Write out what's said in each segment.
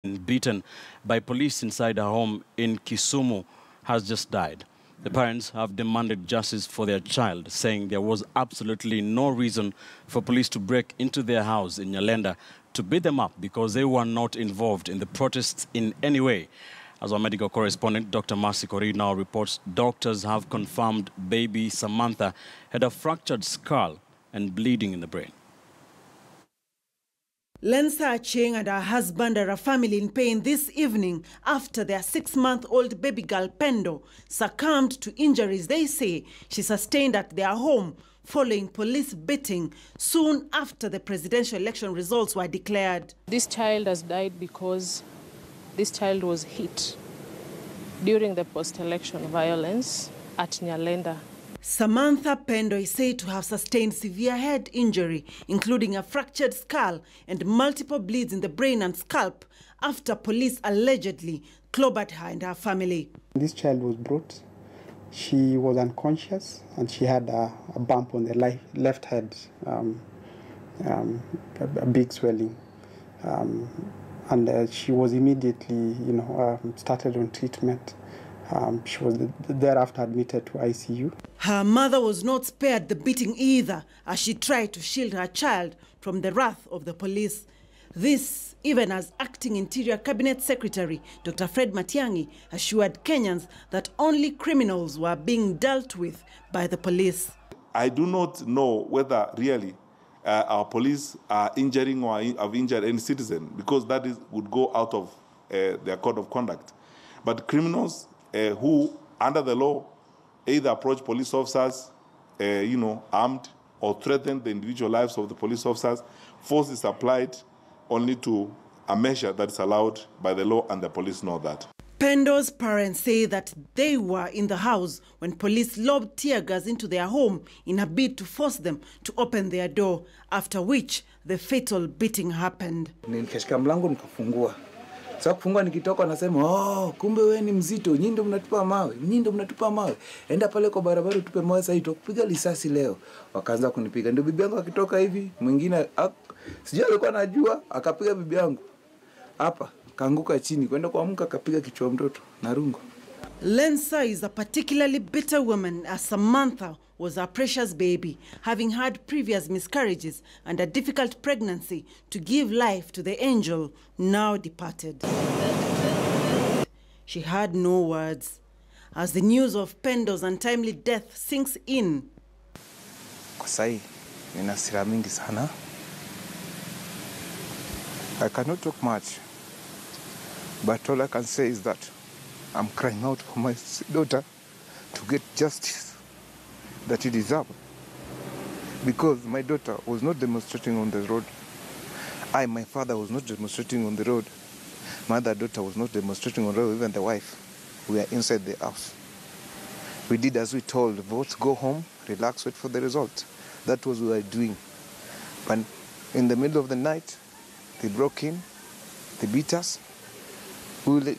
beaten by police inside her home in Kisumu has just died. The parents have demanded justice for their child, saying there was absolutely no reason for police to break into their house in Nyalenda to beat them up because they were not involved in the protests in any way. As our medical correspondent, Dr. Mercy Korir, now reports, doctors have confirmed baby Samantha had a fractured skull and bleeding in the brain. Lensa Acheng and her husband are a family in pain this evening after their 6-month-old baby girl Pendo succumbed to injuries they say she sustained at their home following police beating soon after the presidential election results were declared. This child has died because this child was hit during the post-election violence at Nyalenda. Samatha Pendo is said to have sustained severe head injury, including a fractured skull and multiple bleeds in the brain and scalp after police allegedly clobbered her and her family. This child was brought. She was unconscious and she had a bump on the left head, a big swelling. And she was immediately, started on treatment. She was thereafter admitted to ICU. Her mother was not spared the beating either, as she tried to shield her child from the wrath of the police. This, even as Acting Interior Cabinet Secretary Dr. Fred Matiang'i assured Kenyans that only criminals were being dealt with by the police. I do not know whether really our police are injuring or have injured any citizen, because that would go out of their code of conduct. But criminals who, under the law, either approach police officers, armed, or threaten the individual lives of the police officers, force is applied only to a measure that is allowed by the law, and the police know that. Pendo's parents say that they were in the house when police lobbed tear gas into their home in a bid to force them to open their door, after which the fatal beating happened. Sasa kufungua nikitoka nasema kumbe wewe ni mzito, nyinyi ndio mnatupa mawe. Enda pale kwa barabara tupe mawe sasa itakupiga risasi leo. Wakaanza kunipiga. Ndio bibi yangu akitoka hivi, mwingine sijui alikuwa anajua, akapiga bibi yangu. Hapa kaanguka chini, kwenda kuamka akapiga kichwa mtoto na rungu. Lensa is a particularly bitter woman, as Samantha was her precious baby, having had previous miscarriages and a difficult pregnancy to give life to the angel now departed. She had no words as the news of Pendo's untimely death sinks in. Kwa sai nina hasira mingi sana. I cannot talk much, but all I can say is that I'm crying out for my daughter to get justice that she deserves. Because my daughter was not demonstrating on the road. My father was not demonstrating on the road. My other daughter was not demonstrating on the road, even the wife. We are inside the house. We did as we told, vote, go home, relax, wait for the result. That was what we were doing. But in the middle of the night, they broke in, they beat us. We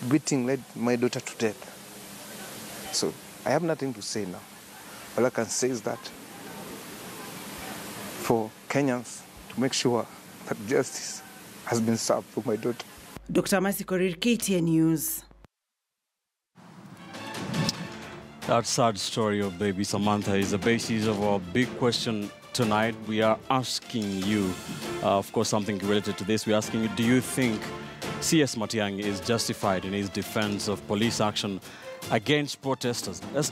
beating led my daughter to death. So I have nothing to say now. All I can say is that for Kenyans to make sure that justice has been served for my daughter. Dr. Mercy Korir, KTN News. That sad story of baby Samantha is the basis of our big question tonight. We are asking you, of course, something related to this. We're asking you, do you think CS Matiang'i is justified in his defense of police action against protesters? Let us